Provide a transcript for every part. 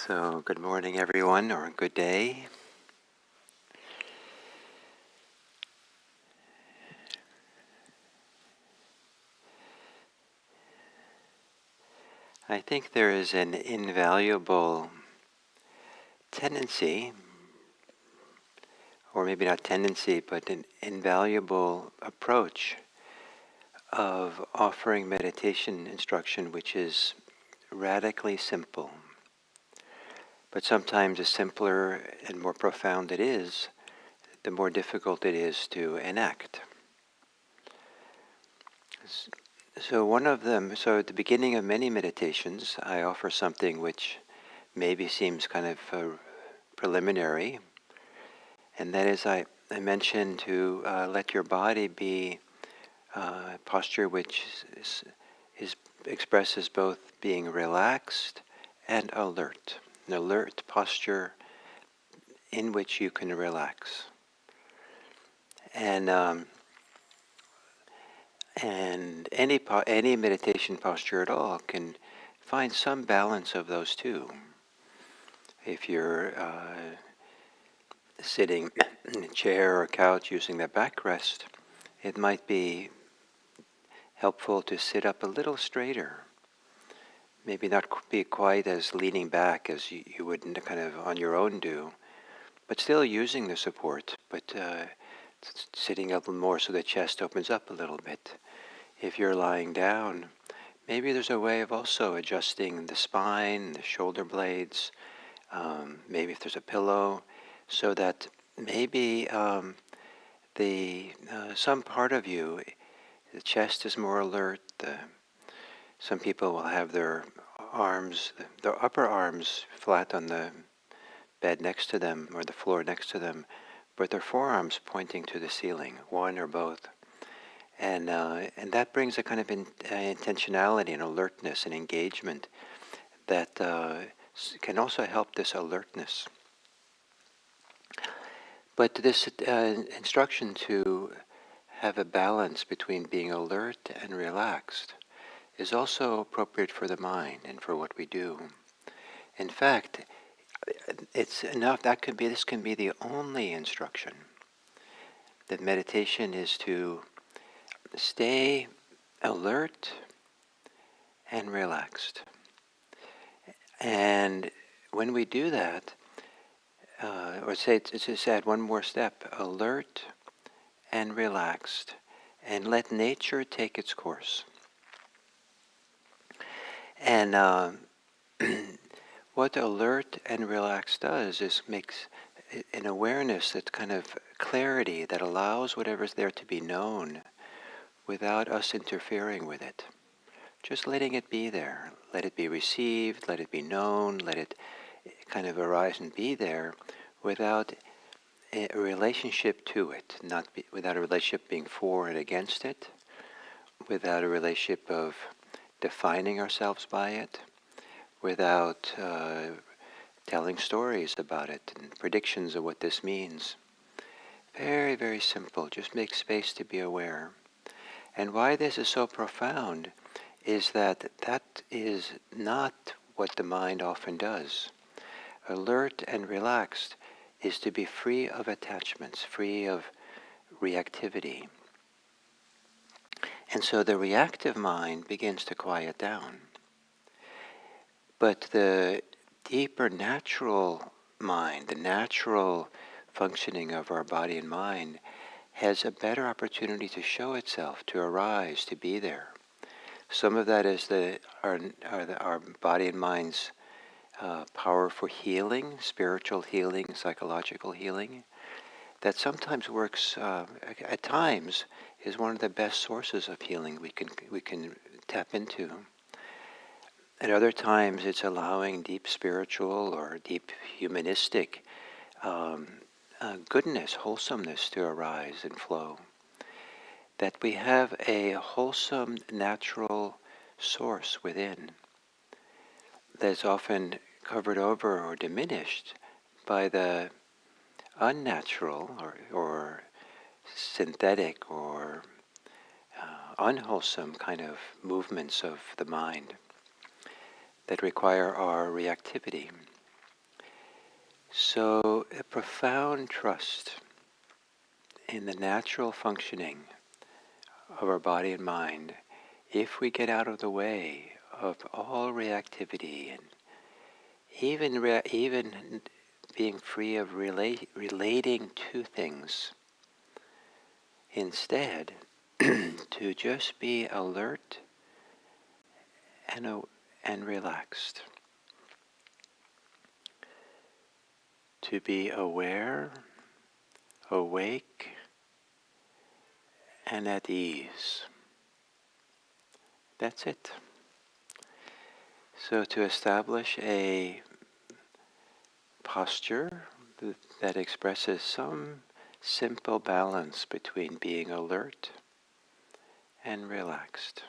So, good morning, everyone, or good day. I think there is an invaluable tendency, or maybe not tendency, but an invaluable approach of offering meditation instruction which is radically simple. But sometimes the simpler and more profound it is, the more difficult it is to enact. So at the beginning of many meditations, I offer something which maybe seems kind of preliminary, and that is I mentioned to let your body be a posture which expresses both being relaxed and alert. An alert posture in which you can relax. And any meditation posture at all can find some balance of those two. If you're sitting in a chair or couch using the backrest, it might be helpful to sit up a little straighter. Maybe not be quite as leaning back as you would kind of on your own do, but still using the support, but sitting up more so the chest opens up a little bit. If you're lying down, maybe there's a way of also adjusting the spine, the shoulder blades, maybe if there's a pillow, so that maybe some part of you, the chest is more alert. Some people will have their upper arms flat on the bed next to them or the floor next to them, but their forearms pointing to the ceiling, one or both. And that brings a kind of intentionality and alertness and engagement that can also help this alertness. But this instruction to have a balance between being alert and relaxed is also appropriate for the mind and for what we do. In fact, it's enough. This can be the only instruction. That meditation is to stay alert and relaxed. And when we do that, just add one more step, alert and relaxed, and let nature take its course. And what alert and relaxed does is makes an awareness, that kind of clarity that allows whatever's there to be known without us interfering with it. Just letting it be there. Let it be received, let it be known, let it kind of arise and be there without a relationship to it, without a relationship being for and against it, without a relationship of defining ourselves by it, without telling stories about it and predictions of what this means. Very, very simple. Just make space to be aware. And why this is so profound is that is not what the mind often does. Alert and relaxed is to be free of attachments, free of reactivity. And so the reactive mind begins to quiet down. But the deeper natural mind, the natural functioning of our body and mind, has a better opportunity to show itself, to arise, to be there. Some of that is our body and mind's power for healing, spiritual healing, psychological healing, that sometimes works, at times, is one of the best sources of healing we can tap into. At other times, it's allowing deep spiritual or deep humanistic goodness, wholesomeness to arise and flow. That we have a wholesome, natural source within that's often covered over or diminished by the unnatural or synthetic or unwholesome kind of movements of the mind that require our reactivity. So a profound trust in the natural functioning of our body and mind, if we get out of the way of all reactivity and even being free of relating to things, instead to just be alert and relaxed, to be aware, awake, and at ease. That's it. So to establish a posture that expresses some simple balance between being alert and relaxed.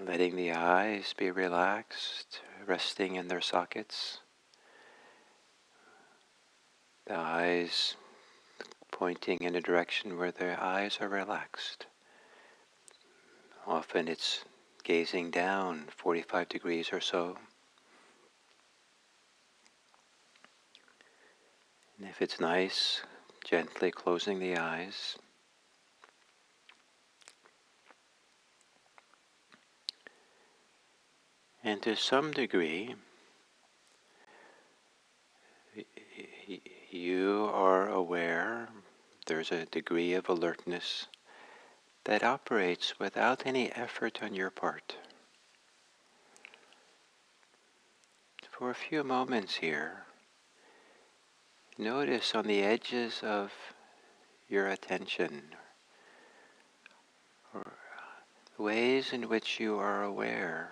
Letting the eyes be relaxed, resting in their sockets. The eyes pointing in a direction where their eyes are relaxed. Often it's gazing down 45 degrees or so. And if it's nice, gently closing the eyes. And to some degree, you are aware, there's a degree of alertness that operates without any effort on your part. For a few moments here, notice on the edges of your attention, or ways in which you are aware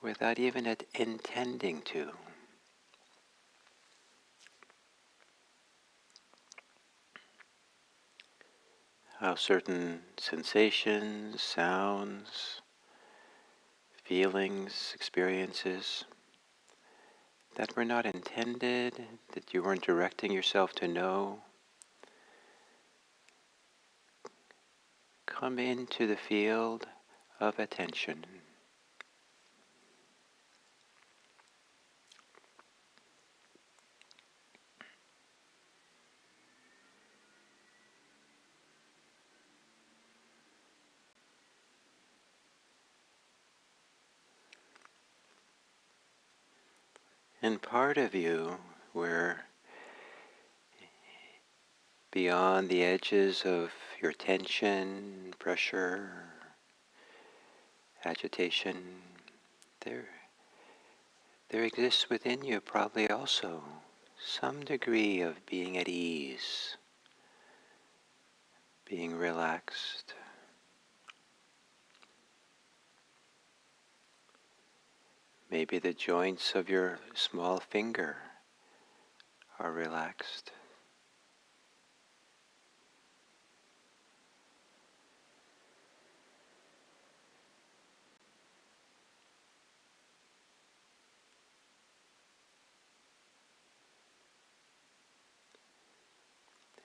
without even intending to. How certain sensations, sounds, feelings, experiences that were not intended, that you weren't directing yourself to know, come into the field of attention. And part of you, where beyond the edges of your tension, pressure, agitation, there exists within you probably also some degree of being at ease, being relaxed. Maybe the joints of your small finger are relaxed.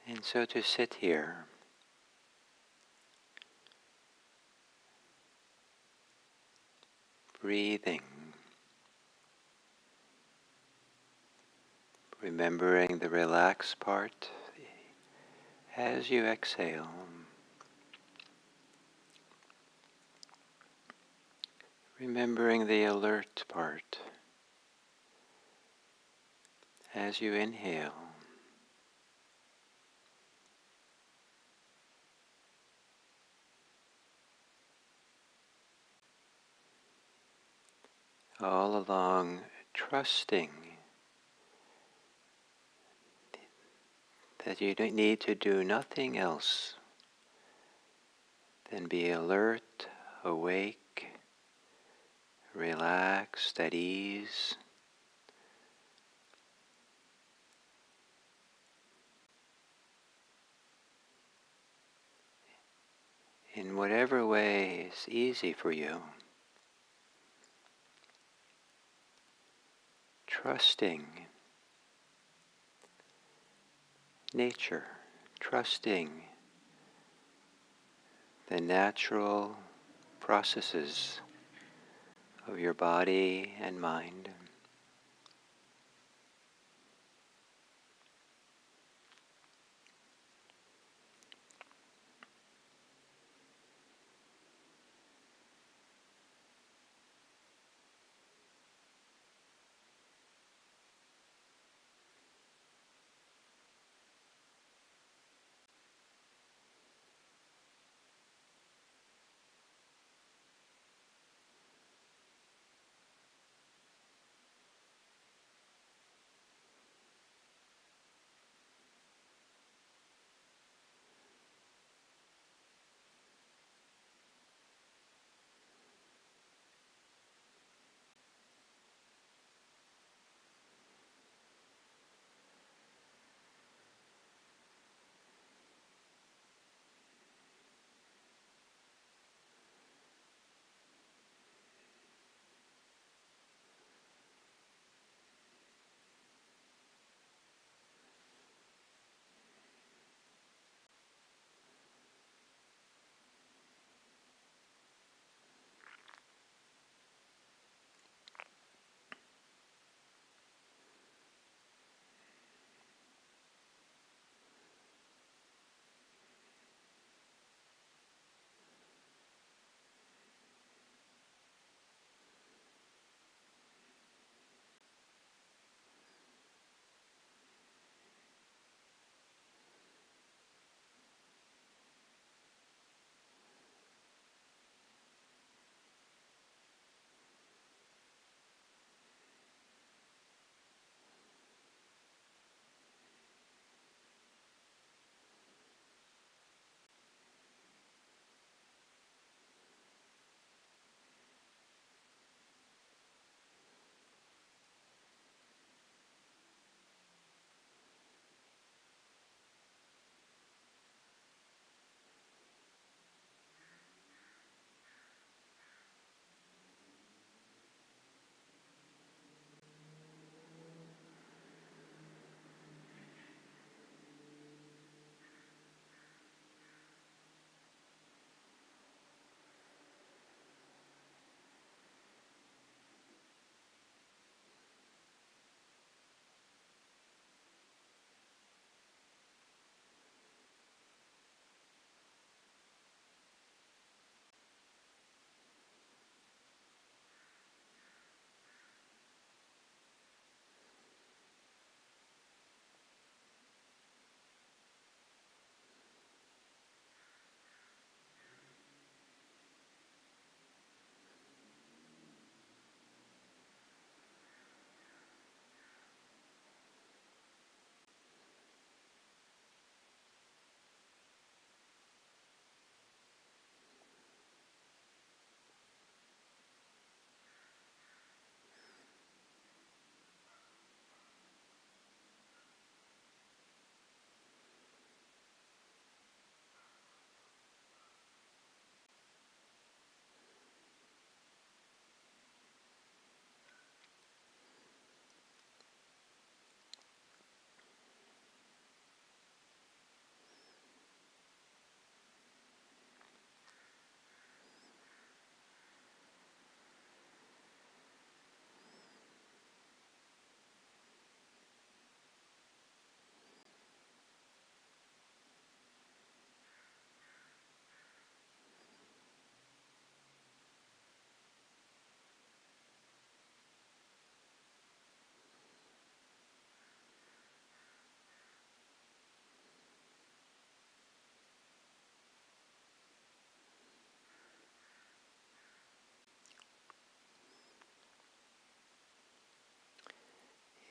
And so to sit here, breathing, remembering the relaxed part as you exhale. Remembering the alert part as you inhale. All along, trusting that you don't need to do nothing else than be alert, awake, relaxed, at ease. In whatever way is easy for you. Trusting nature, trusting the natural processes of your body and mind.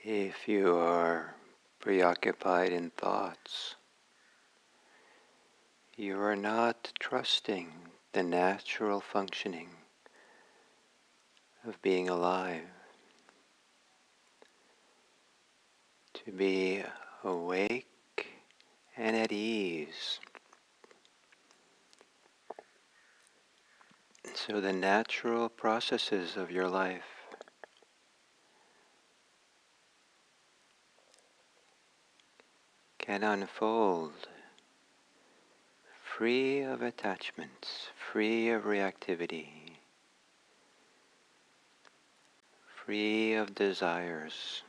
If you are preoccupied in thoughts, you are not trusting the natural functioning of being alive. To be awake and at ease. So the natural processes of your life can unfold free of attachments, free of reactivity, free of desires.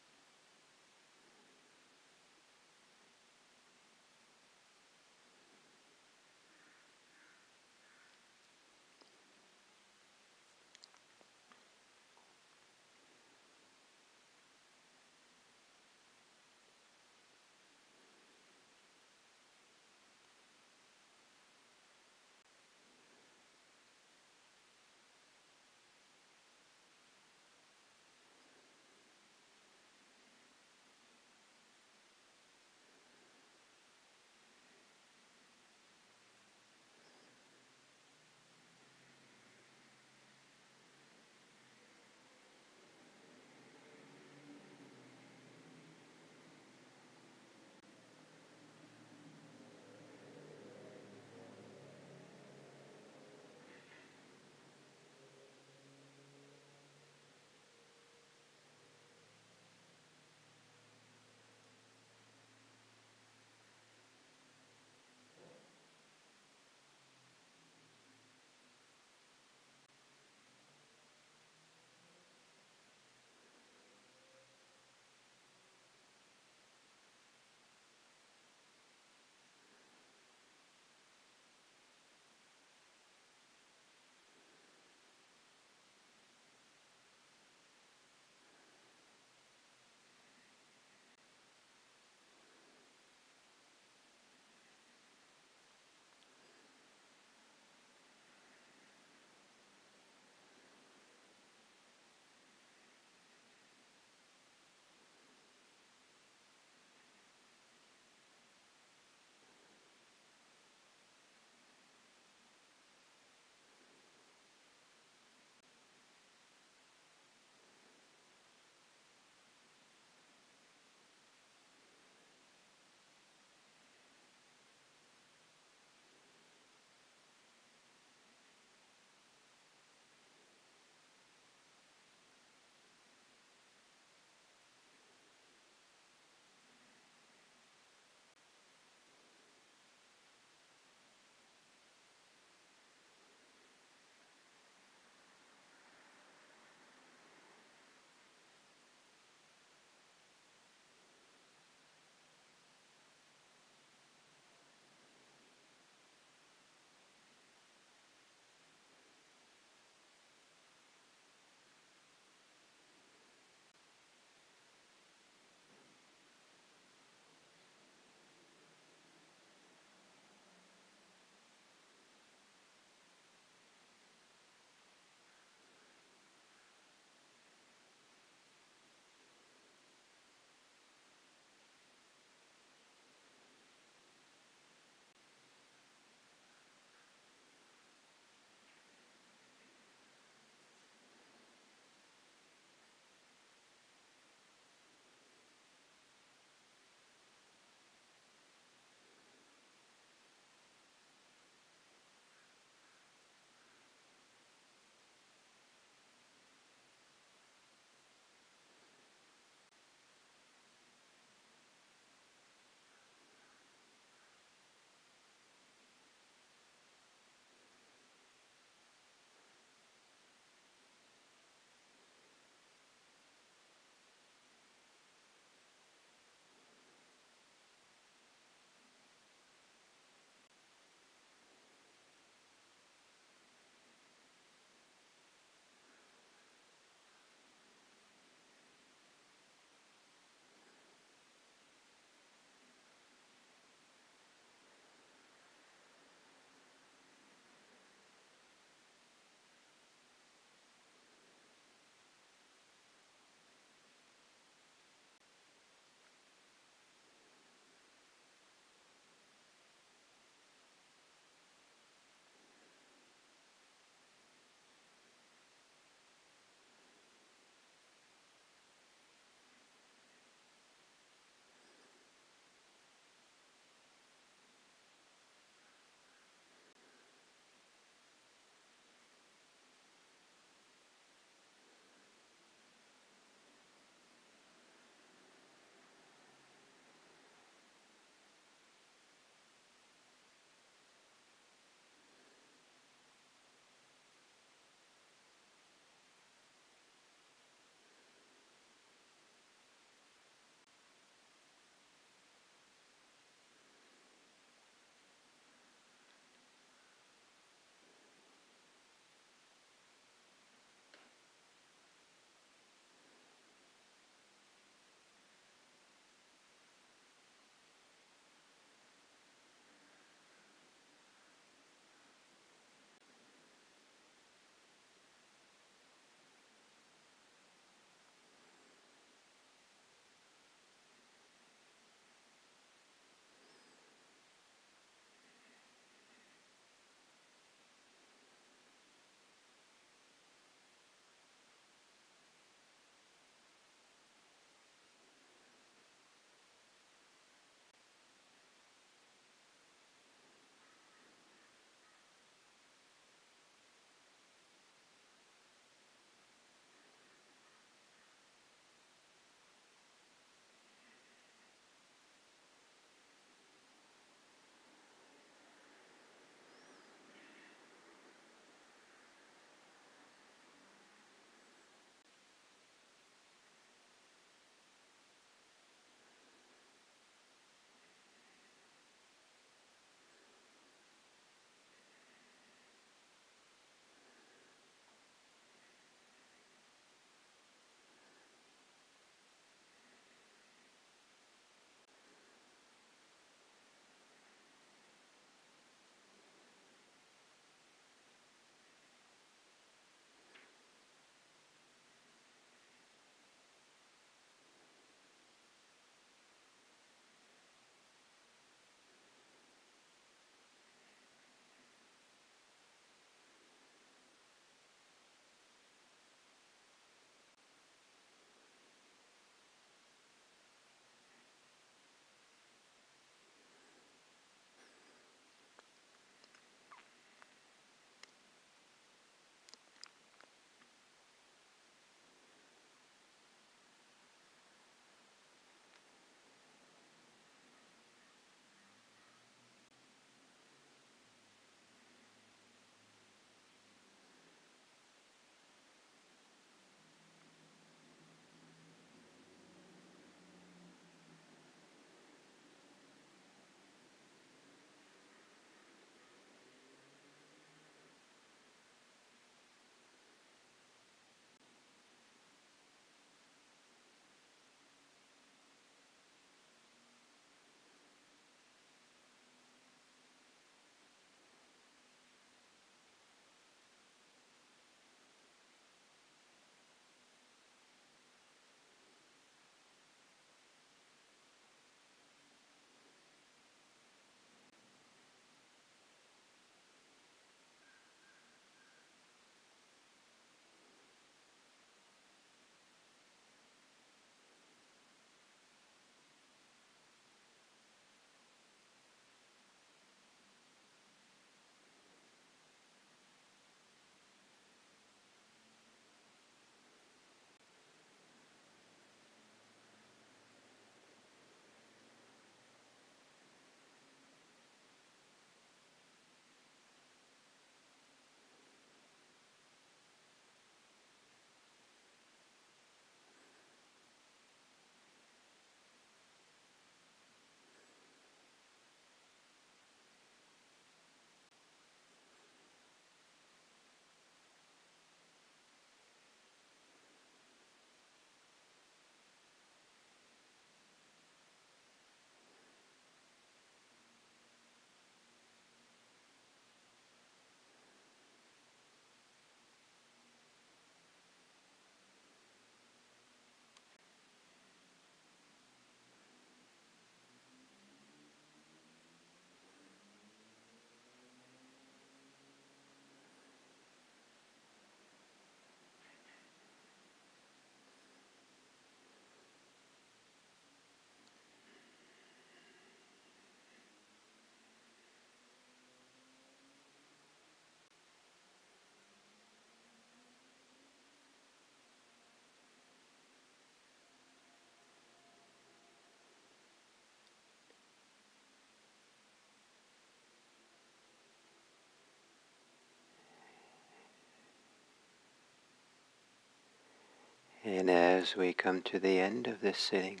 And as we come to the end of this sitting,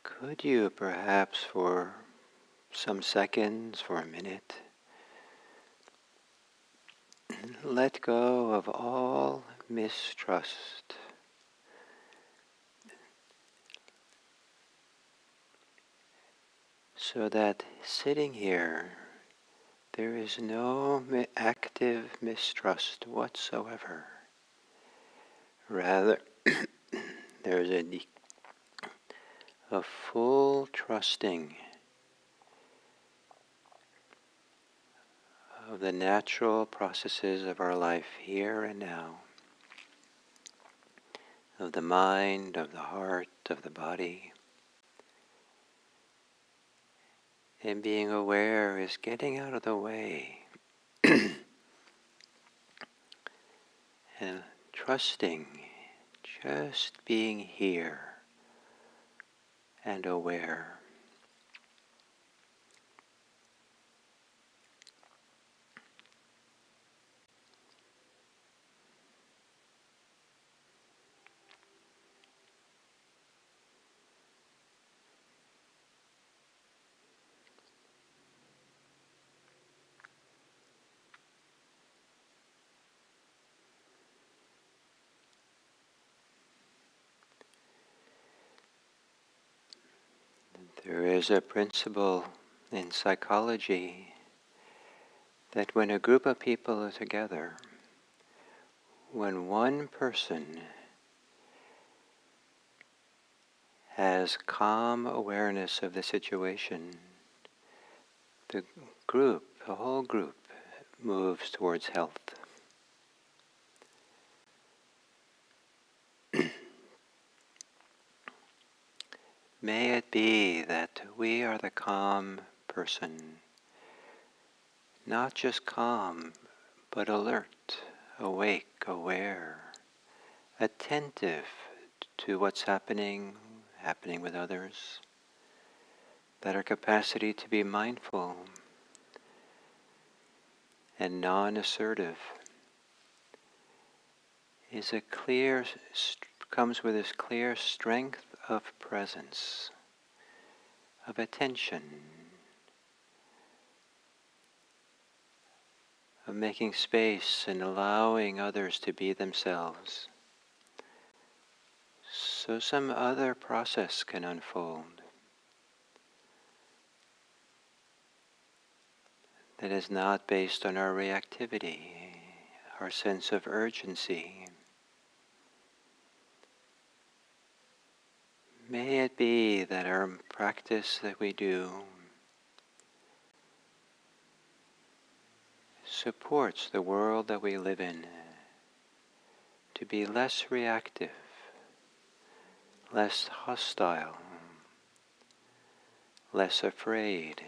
could you perhaps for some seconds, for a minute, let go of all mistrust, so that sitting here there is no active mistrust whatsoever. Rather, there is a full trusting of the natural processes of our life here and now, of the mind, of the heart, of the body. And being aware is getting out of the way and trusting, just being here and aware. There is a principle in psychology that when a group of people are together, when one person has calm awareness of the situation, the group, the whole group, moves towards health. May it be that we are the calm person, not just calm, but alert, awake, aware, attentive to what's happening with others, that our capacity to be mindful and non-assertive is comes with this clear strength of presence, of attention, of making space and allowing others to be themselves, so some other process can unfold that is not based on our reactivity, our sense of urgency. May it be that our practice that we do supports the world that we live in to be less reactive, less hostile, less afraid,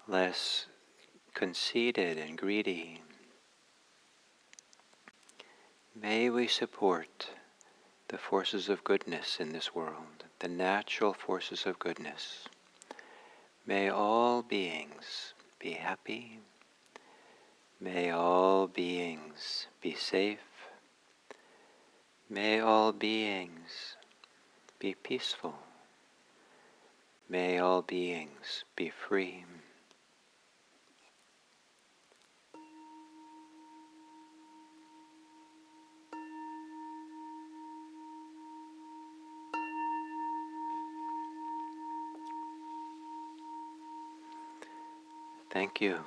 less conceited and greedy. May we support the forces of goodness in this world, the natural forces of goodness. May all beings be happy. May all beings be safe. May all beings be peaceful. May all beings be free. Thank you.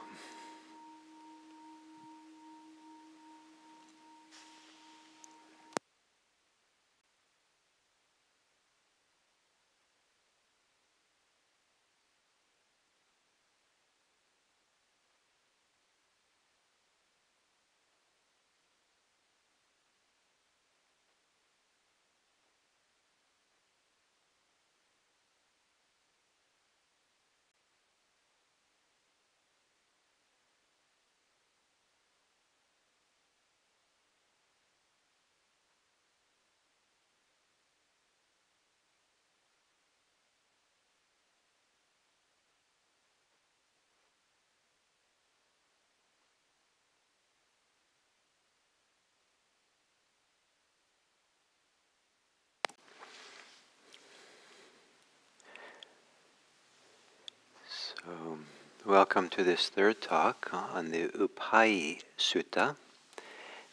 Welcome to this third talk on the Udayi Sutta.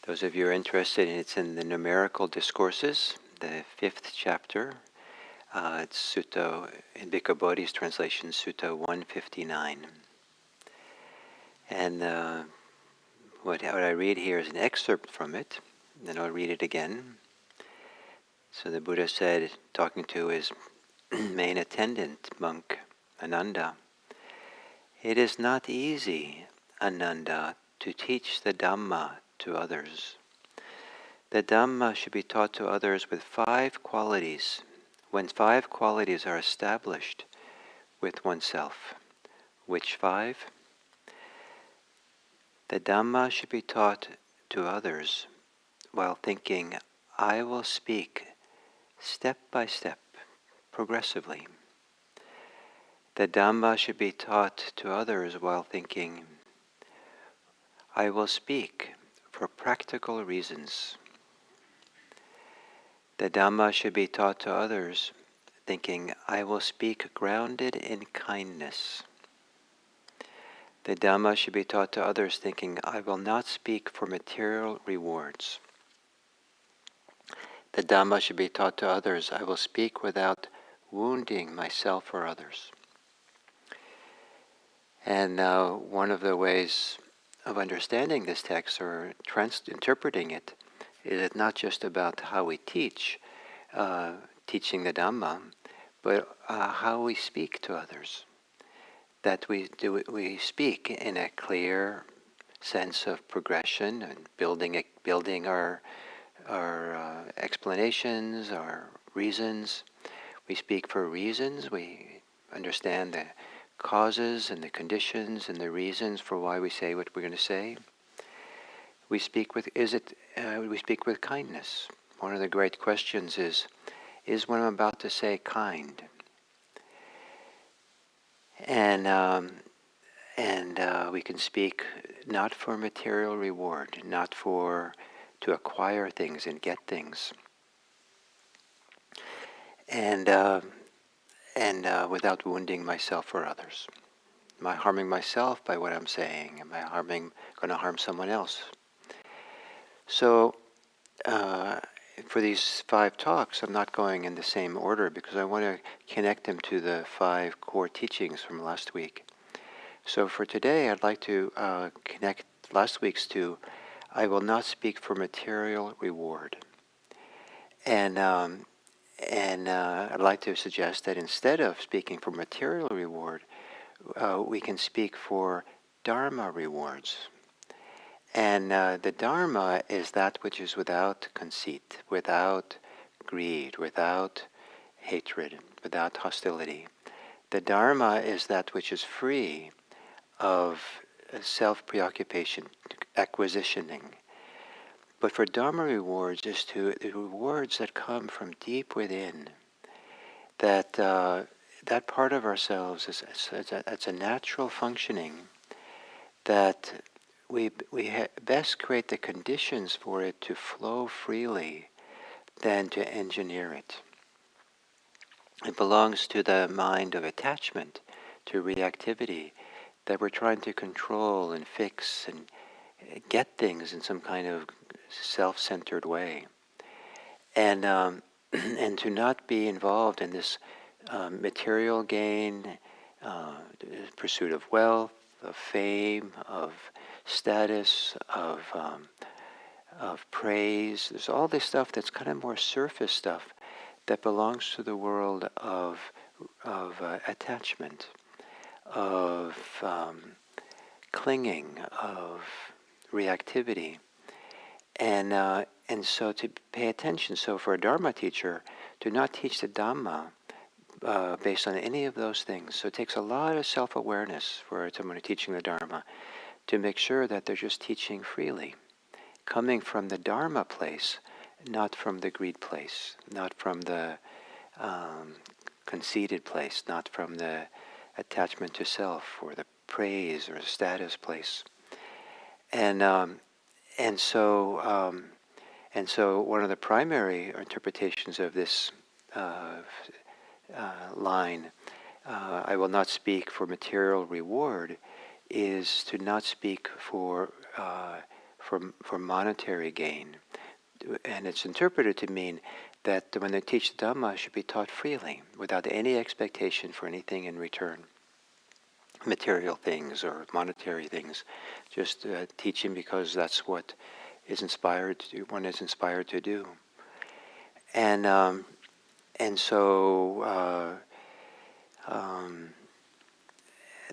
Those of you who are interested, it's in the Numerical Discourses, the 5th chapter. It's Sutta, in Bhikkhu Bodhi's translation, Sutta 159. And what I read here is an excerpt from it, and then I'll read it again. So the Buddha said, talking to his main attendant, monk Ananda, "It is not easy, Ananda, to teach the Dhamma to others. The Dhamma should be taught to others with 5 qualities, when 5 qualities are established with oneself." Which 5? The Dhamma should be taught to others while thinking, "I will speak step by step, progressively." The Dhamma should be taught to others while thinking, "I will speak for practical reasons." The Dhamma should be taught to others thinking, "I will speak grounded in kindness." The Dhamma should be taught to others thinking, "I will not speak for material rewards." The Dhamma should be taught to others, "I will speak without wounding myself or others." And one of the ways of understanding this text or interpreting it is it's not just about how we teach, teaching the Dhamma, but how we speak to others. That we speak in a clear sense of progression and building our explanations, our reasons. We speak for reasons. We understand the causes and the conditions and the reasons for why we say what we're going to say. We speak with we speak with kindness. One of the great questions is what I'm about to say kind? And we can speak not for material reward, not to acquire things and get things, and without wounding myself or others. Am I harming myself by what I'm saying? Am I going to harm someone else? So, for these 5 talks, I'm not going in the same order because I want to connect them to the 5 core teachings from last week. So for today, I'd like to connect last week's to, "I will not speak for material reward." And I'd like to suggest that instead of speaking for material reward, we can speak for Dharma rewards. And the Dharma is that which is without conceit, without greed, without hatred, without hostility. The Dharma is that which is free of self-preoccupation, acquisitioning. But for Dharma rewards is the rewards that come from deep within. That that part of ourselves it's a natural functioning that we best create the conditions for it to flow freely than to engineer it. It belongs to the mind of attachment, to reactivity, that we're trying to control and fix and get things in some kind of self-centered way. And and to not be involved in this material gain, pursuit of wealth, of fame, of status, of praise. There's all this stuff that's kind of more surface stuff that belongs to the world of attachment, of clinging, of reactivity, and so to pay attention. So for a Dharma teacher, to not teach the Dhamma based on any of those things. So it takes a lot of self-awareness for someone teaching the Dharma to make sure that they're just teaching freely, coming from the Dharma place, not from the greed place, not from the conceited place, not from the attachment to self or the praise or the status place. And so one of the primary interpretations of this line, "I will not speak for material reward," is to not speak for monetary gain, and it's interpreted to mean that when they teach Dhamma, it should be taught freely, without any expectation for anything in return, material things or monetary things, just teaching because that's what one is inspired to do, and so.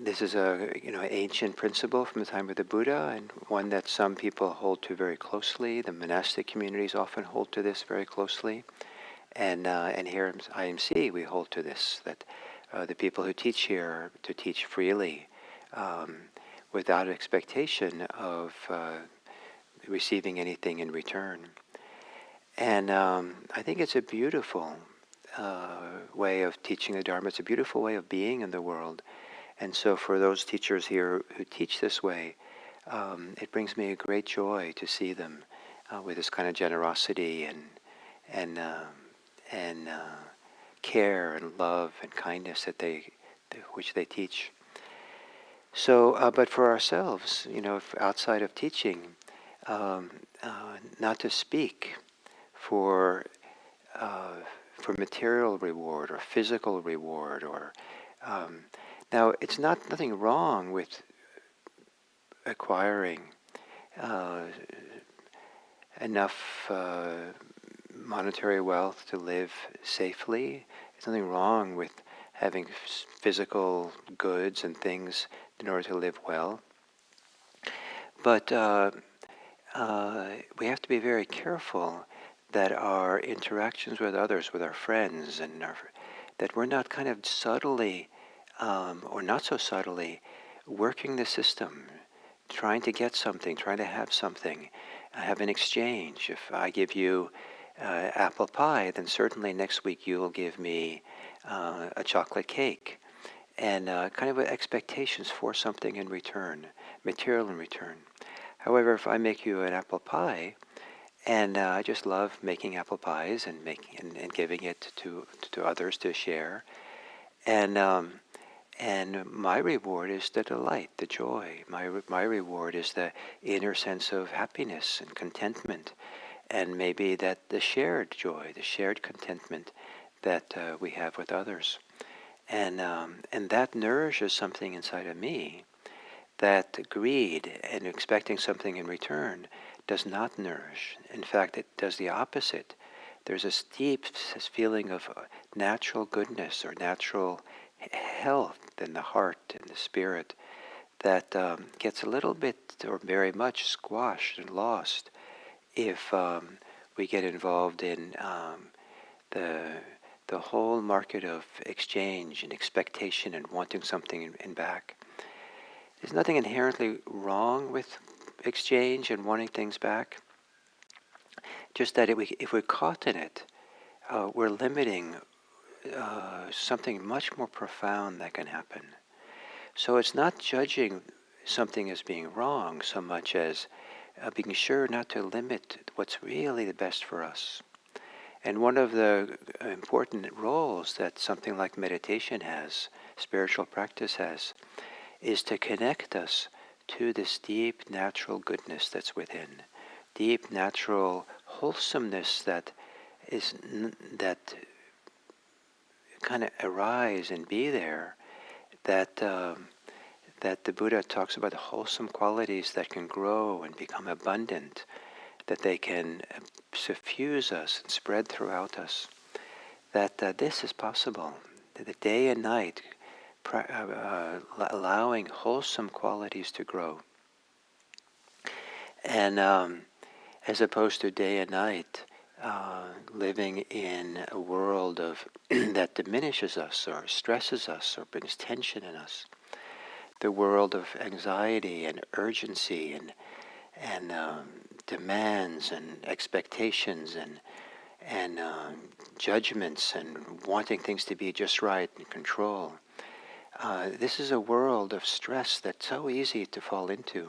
This is a ancient principle from the time of the Buddha, and one that some people hold to very closely. The monastic communities often hold to this very closely, and here at IMC we hold to this, that the people who teach here are to teach freely, without expectation of receiving anything in return. And I think it's a beautiful way of teaching the Dharma. It's a beautiful way of being in the world. And so for those teachers here who teach this way, it brings me a great joy to see them with this kind of generosity and care and love and kindness which they teach. So, but for ourselves, if outside of teaching, not to speak for material reward or physical reward or now, it's nothing wrong with acquiring enough monetary wealth to live safely. There's nothing wrong with having physical goods and things in order to live well. But we have to be very careful that our interactions with others, with our friends, and that we're not kind of subtly or not so subtly, working the system, trying to get something, trying to have something, have an exchange. If I give you apple pie, then certainly next week you will give me a chocolate cake. And kind of expectations for something in return, material in return. However, if I make you an apple pie, and I just love making apple pies and giving it to others to share, and my reward is the delight, the joy. My reward is the inner sense of happiness and contentment, and maybe that the shared joy, the shared contentment that we have with others, and that nourishes something inside of me that greed and expecting something in return does not nourish. In fact, it does the opposite. There's this deep feeling of natural goodness or natural health in the heart and the spirit that gets a little bit or very much squashed and lost if we get involved in the whole market of exchange and expectation and wanting something in back. There's nothing inherently wrong with exchange and wanting things back, just that if we're caught in it, we're limiting something much more profound that can happen. So it's not judging something as being wrong so much as being sure not to limit what's really the best for us. And one of the important roles that something like meditation has, spiritual practice has, is to connect us to this deep natural goodness that's within, deep natural wholesomeness that kind of arise and be there, that the Buddha talks about, the wholesome qualities that can grow and become abundant, that they can suffuse us and spread throughout us, that this is possible, that the day and night allowing wholesome qualities to grow. And as opposed to day and night, living in a world of that diminishes us or stresses us or brings tension in us, the world of anxiety and urgency and demands and expectations and judgments and wanting things to be just right and control. This is a world of stress that's so easy to fall into.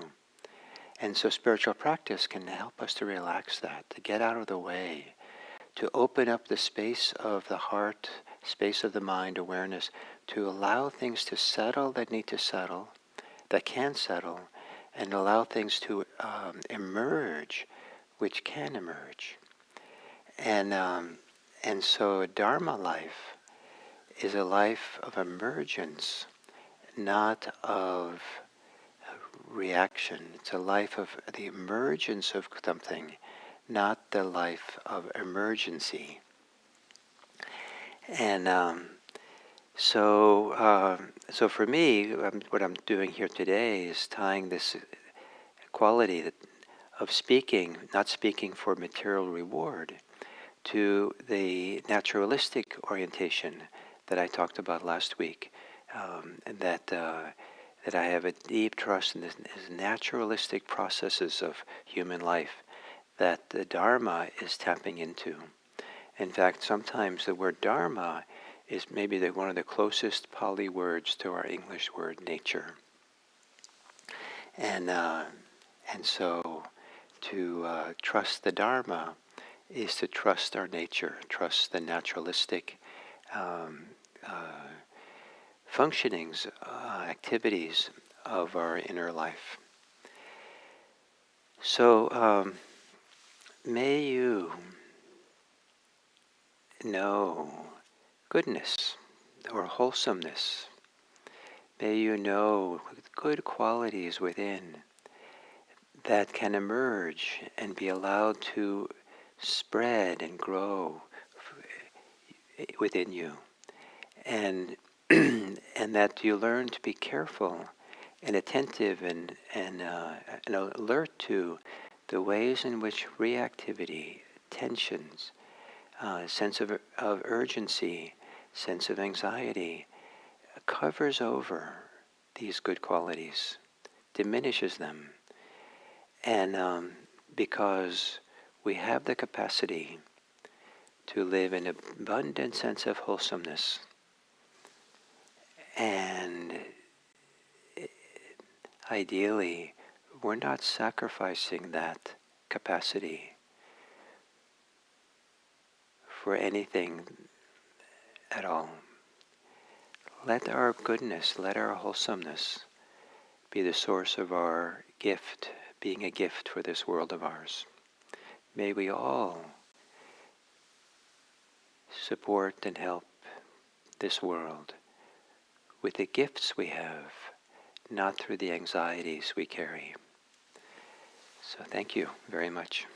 And so spiritual practice can help us to relax that, to get out of the way, to open up the space of the heart, space of the mind, awareness, to allow things to settle that need to settle, that can settle, and allow things to emerge, which can emerge. And so a Dharma life is a life of emergence, not of reaction. It's a life of the emergence of something, not the life of emergency. And so for me, what I'm doing here today is tying this quality of speaking, not speaking for material reward, to the naturalistic orientation that I talked about last week, and that I have a deep trust in these naturalistic processes of human life that the Dharma is tapping into. In fact, sometimes the word Dharma is maybe one of the closest Pali words to our English word nature. And so to trust the Dharma is to trust our nature, trust the naturalistic functionings, activities of our inner life. So may you know goodness or wholesomeness. May you know good qualities within that can emerge and be allowed to spread and grow within you. And and that you learn to be careful and attentive and alert to the ways in which reactivity, tensions, sense of urgency, sense of anxiety covers over these good qualities, diminishes them. And because we have the capacity to live in an abundant sense of wholesomeness, and ideally, we're not sacrificing that capacity for anything at all. Let our goodness, let our wholesomeness be the source of our gift, being a gift for this world of ours. May we all support and help this world with the gifts we have, not through the anxieties we carry. So thank you very much.